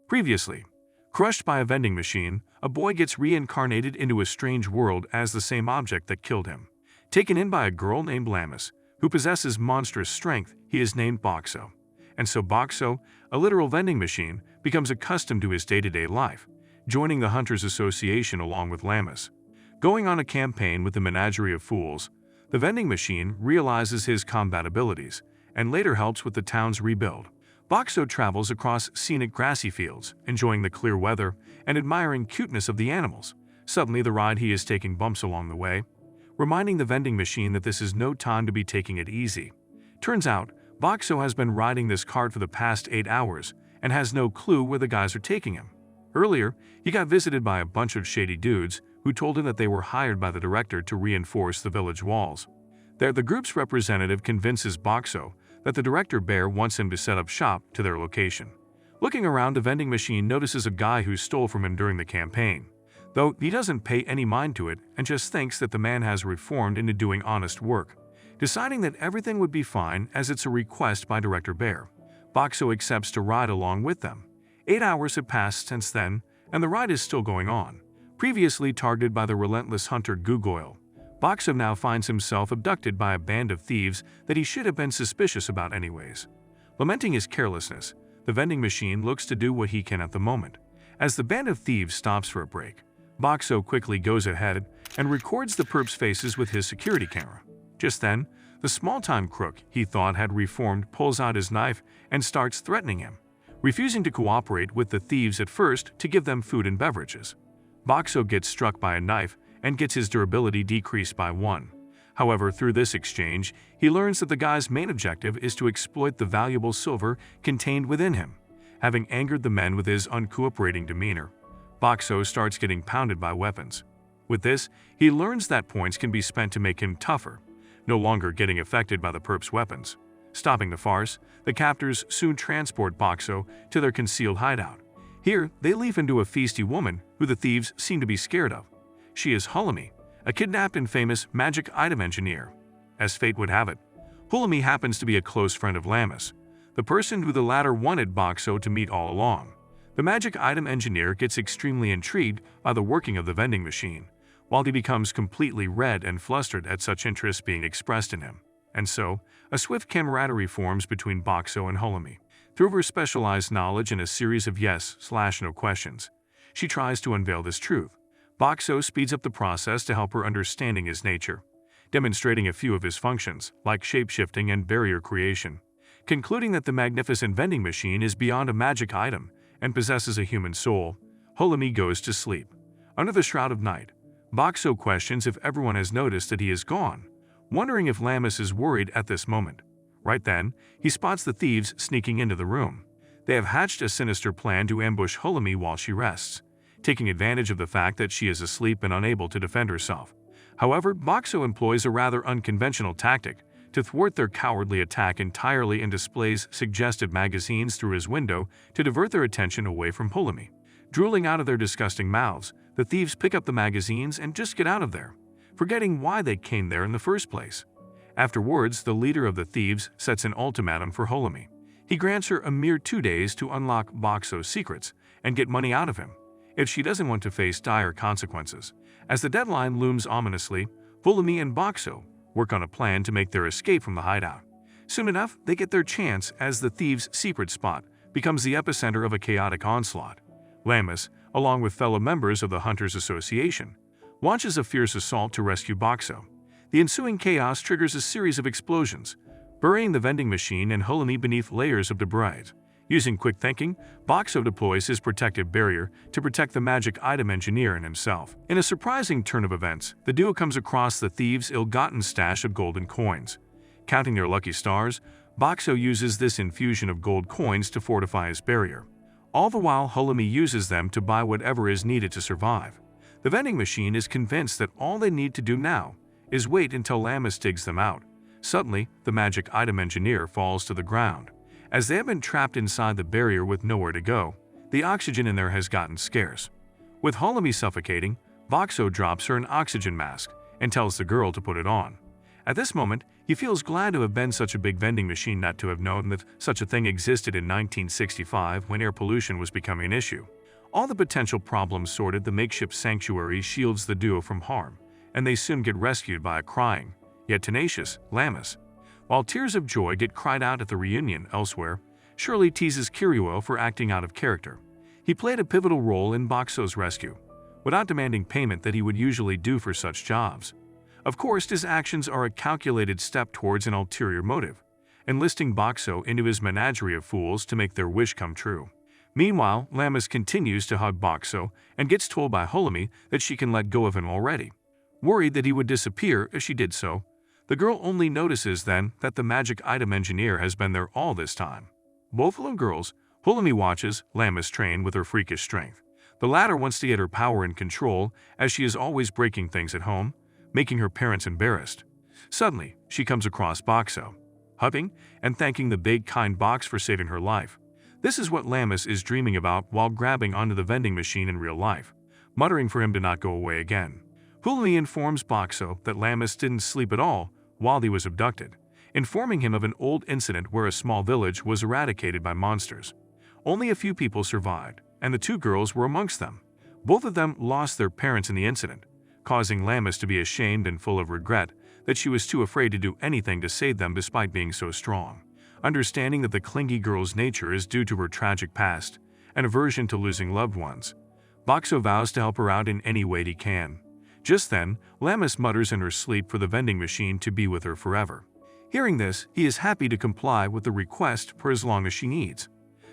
Previously, crushed by a vending machine, a boy gets reincarnated into a strange world as the same object that killed him. Taken in by a girl named Lamis, who possesses monstrous strength, he is named Boxo. And so Boxo, a literal vending machine, becomes accustomed to his day-to-day life, joining the Hunters Association along with Lamis. Going on a campaign with the Menagerie of Fools, the vending machine realizes his combat abilities and later helps with the town's rebuild. Boxo travels across scenic grassy fields, enjoying the clear weather and admiring cuteness of the animals. Suddenly, the ride he is taking bumps along the way, reminding the vending machine that this is no time to be taking it easy. Turns out, Boxo has been riding this cart for the past 8 hours and has no clue where the guys are taking him. Earlier, he got visited by a bunch of shady dudes who told him that they were hired by the director to reinforce the village walls. There, the group's representative convinces Boxo that the director bear wants him to set up shop to their location. Looking around, the vending machine notices a guy who stole from him during the campaign, though he doesn't pay any mind to it and just thinks that the man has reformed into doing honest work. Deciding that everything would be fine as it's a request by Director Bear, Boxo accepts to ride along with them. 8 hours have passed since then, and the ride is still going on. Previously targeted by the relentless hunter Gugoyle, Boxo now finds himself abducted by a band of thieves that he should have been suspicious about anyways. Lamenting his carelessness, the vending machine looks to do what he can at the moment. As the band of thieves stops for a break, Boxo quickly goes ahead and records the perps' faces with his security camera. Just then, the small-time crook he thought had reformed pulls out his knife and starts threatening him, refusing to cooperate with the thieves at first to give them food and beverages. Boxo gets struck by a knife and gets his durability decreased by 1. However, through this exchange, he learns that the guy's main objective is to exploit the valuable silver contained within him. Having angered the men with his uncooperating demeanor, Boxo starts getting pounded by weapons. With this, he learns that points can be spent to make him tougher, no longer getting affected by the perps' weapons. Stopping the farce, the captors soon transport Boxo to their concealed hideout. Here, they leap into a feisty woman who the thieves seem to be scared of. She is Hulami, a kidnapped and famous magic item engineer. As fate would have it, Hulami happens to be a close friend of Lamis, the person who the latter wanted Boxo to meet all along. The magic item engineer gets extremely intrigued by the working of the vending machine, while he becomes completely red and flustered at such interest being expressed in him. And so, a swift camaraderie forms between Boxo and Hulami. Through her specialized knowledge and a series of yes/no questions, she tries to unveil this truth. Boxo speeds up the process to help her understanding his nature, demonstrating a few of his functions, like shape-shifting and barrier creation. Concluding that the magnificent vending machine is beyond a magic item and possesses a human soul, Hulami goes to sleep. Under the shroud of night, Boxo questions if everyone has noticed that he is gone, wondering if Lamis is worried at this moment. Right then, he spots the thieves sneaking into the room. They have hatched a sinister plan to ambush Hulami while she rests, taking advantage of the fact that she is asleep and unable to defend herself. However, Boxo employs a rather unconventional tactic to thwart their cowardly attack entirely and displays suggestive magazines through his window to divert their attention away from Hulami. Drooling out of their disgusting mouths, the thieves pick up the magazines and just get out of there, forgetting why they came there in the first place. Afterwards, the leader of the thieves sets an ultimatum for Hulami. He grants her a mere 2 days to unlock Boxo's secrets and get money out of him, if she doesn't want to face dire consequences. As the deadline looms ominously, Hulami and Boxo work on a plan to make their escape from the hideout. Soon enough, they get their chance as the thieves' secret spot becomes the epicenter of a chaotic onslaught. Lamis, along with fellow members of the Hunters Association, launches a fierce assault to rescue Boxo. The ensuing chaos triggers a series of explosions, burying the vending machine and Hulami beneath layers of debris. Using quick thinking, Boxo deploys his protective barrier to protect the magic item engineer and himself. In a surprising turn of events, the duo comes across the thieves' ill-gotten stash of golden coins. Counting their lucky stars, Boxo uses this infusion of gold coins to fortify his barrier. All the while, Hulami uses them to buy whatever is needed to survive. The vending machine is convinced that all they need to do now is wait until Lamis digs them out. Suddenly, the magic item engineer falls to the ground. As they have been trapped inside the barrier with nowhere to go, the oxygen in there has gotten scarce. With Hulami suffocating, Boxo drops her an oxygen mask and tells the girl to put it on. At this moment, he feels glad to have been such a big vending machine, not to have known that such a thing existed in 1965 when air pollution was becoming an issue. All the potential problems sorted, the makeshift sanctuary shields the duo from harm, and they soon get rescued by a crying, yet tenacious, Lammis. While tears of joy get cried out at the reunion elsewhere, Shirley teases Kiruo for acting out of character. He played a pivotal role in Boxo's rescue, without demanding payment that he would usually do for such jobs. Of course, his actions are a calculated step towards an ulterior motive, enlisting Boxo into his menagerie of fools to make their wish come true. Meanwhile, Lammis continues to hug Boxo and gets told by Holomie that she can let go of him already. Worried that he would disappear if she did so, the girl only notices then that the magic item engineer has been there all this time. Both little girls, Holomie watches Lammis train with her freakish strength. The latter wants to get her power and control, as she is always breaking things at home, making her parents embarrassed. Suddenly, she comes across Boxo, hugging and thanking the big kind box for saving her life. This is what Lammis is dreaming about while grabbing onto the vending machine in real life, muttering for him to not go away again. Holomie informs Boxo that Lammis didn't sleep at all while he was abducted, informing him of an old incident where a small village was eradicated by monsters. Only a few people survived, and the two girls were amongst them. Both of them lost their parents in the incident, causing Lammis to be ashamed and full of regret that she was too afraid to do anything to save them despite being so strong. Understanding that the clingy girl's nature is due to her tragic past and aversion to losing loved ones, Boxo vows to help her out in any way he can. Just then, Lammis mutters in her sleep for the vending machine to be with her forever. Hearing this, he is happy to comply with the request for as long as she needs.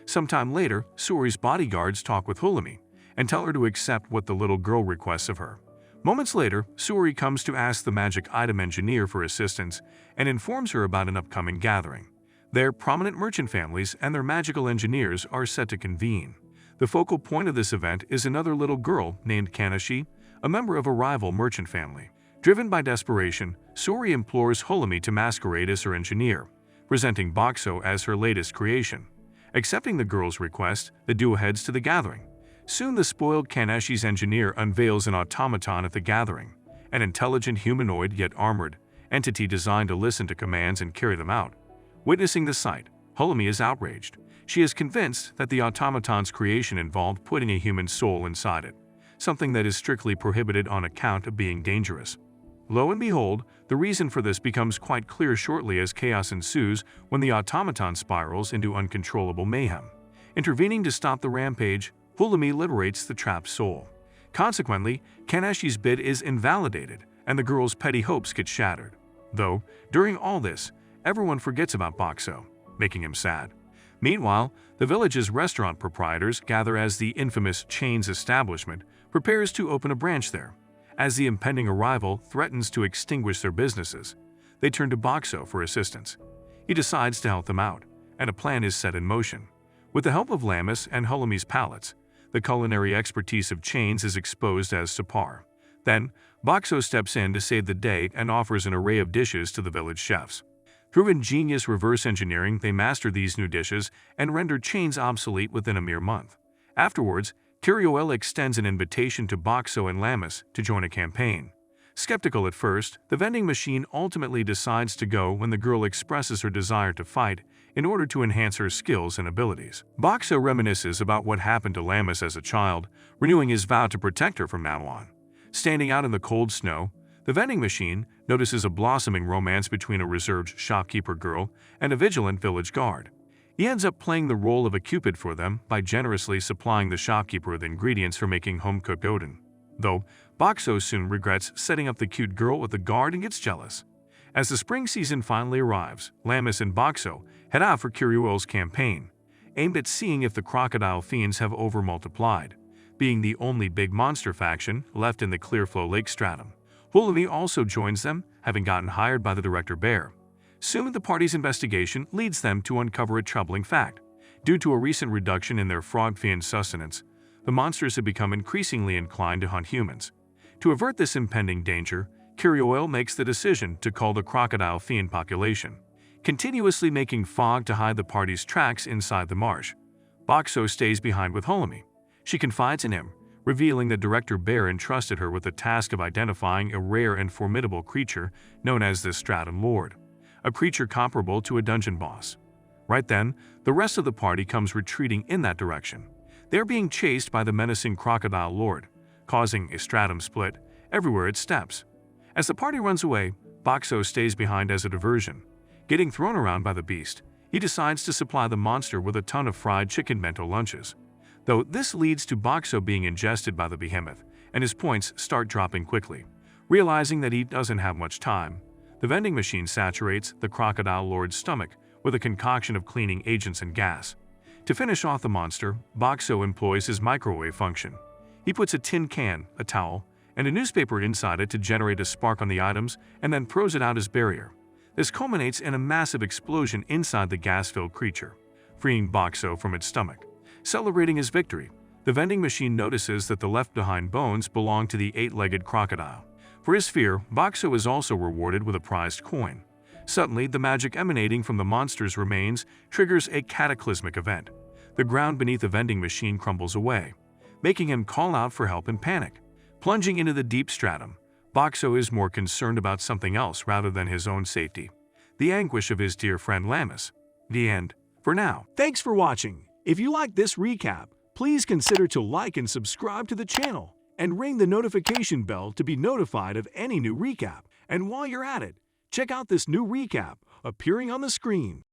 Sometime later, Suri's bodyguards talk with Holomie and tell her to accept what the little girl requests of her. Moments later, Suri comes to ask the magic item engineer for assistance and informs her about an upcoming gathering. Their prominent merchant families and their magical engineers are set to convene. The focal point of this event is another little girl named Kanashi, a member of a rival merchant family. Driven by desperation, Suri implores Holomie to masquerade as her engineer, presenting Boxo as her latest creation. Accepting the girl's request, the duo heads to the gathering. Soon the spoiled Kanashi's engineer unveils an automaton at the gathering, an intelligent humanoid yet armored entity designed to listen to commands and carry them out. Witnessing the sight, Holomie is outraged. She is convinced that the automaton's creation involved putting a human soul inside it, something that is strictly prohibited on account of being dangerous. Lo and behold, the reason for this becomes quite clear shortly as chaos ensues when the automaton spirals into uncontrollable mayhem. Intervening to stop the rampage, Holomie liberates the trapped soul. Consequently, Kanashi's bid is invalidated, and the girl's petty hopes get shattered. Though, during all this, everyone forgets about Boxo, making him sad. Meanwhile, the village's restaurant proprietors gather as the infamous Chains establishment prepares to open a branch there. As the impending arrival threatens to extinguish their businesses, they turn to Boxo for assistance. He decides to help them out, and a plan is set in motion. With the help of Lammis and Holomie's palates, the culinary expertise of Chains is exposed as subpar. Then, Boxo steps in to save the day and offers an array of dishes to the village chefs. Through ingenious reverse engineering, they master these new dishes and render Chains obsolete within a mere month. Afterwards, Kiruo extends an invitation to Boxo and Lammis to join a campaign. Skeptical at first, the vending machine ultimately decides to go when the girl expresses her desire to fight in order to enhance her skills and abilities. Boxo reminisces about what happened to Lammis as a child, renewing his vow to protect her from now on. Standing out in the cold snow, the vending machine notices a blossoming romance between a reserved shopkeeper girl and a vigilant village guard. He ends up playing the role of a cupid for them by generously supplying the shopkeeper with ingredients for making home-cooked oden. Though, Boxo soon regrets setting up the cute girl with the guard and gets jealous. As the spring season finally arrives, Lammis and Boxo head out for Kiruo's campaign, aimed at seeing if the crocodile fiends have overmultiplied, being the only big monster faction left in the Clearflow Lake stratum. Holomie also joins them, having gotten hired by the Director Bear. Soon the party's investigation leads them to uncover a troubling fact. Due to a recent reduction in their frog fiend sustenance, the monsters have become increasingly inclined to hunt humans. To avert this impending danger, Kiruo makes the decision to cull the crocodile fiend population, continuously making fog to hide the party's tracks inside the marsh. Boxo stays behind with Holomie. She confides in him, revealing that Director Bear entrusted her with the task of identifying a rare and formidable creature known as the Stratum Lord, a creature comparable to a dungeon boss. Right then, the rest of the party comes retreating in that direction. They are being chased by the menacing Crocodile Lord, causing a stratum split everywhere it steps. As the party runs away, Boxo stays behind as a diversion. Getting thrown around by the beast, he decides to supply the monster with a ton of fried chicken bento lunches. Though this leads to Boxo being ingested by the behemoth, and his points start dropping quickly. Realizing that he doesn't have much time, the vending machine saturates the Crocodile Lord's stomach with a concoction of cleaning agents and gas. To finish off the monster, Boxo employs his microwave function. He puts a tin can, a towel, and a newspaper inside it to generate a spark on the items and then throws it out as barrier. This culminates in a massive explosion inside the gas-filled creature, freeing Boxo from its stomach. Celebrating his victory, the vending machine notices that the left-behind bones belong to the eight-legged crocodile. For his fear, Boxo is also rewarded with a prized coin. Suddenly, the magic emanating from the monster's remains triggers a cataclysmic event. The ground beneath the vending machine crumbles away, making him call out for help in panic. Plunging into the deep stratum, Boxo is more concerned about something else rather than his own safety. The anguish of his dear friend Lamis. The end. For now. Thanks for watching. If you like this recap, please consider to like and subscribe to the channel and ring the notification bell to be notified of any new recap. And while you're at it, check out this new recap appearing on the screen.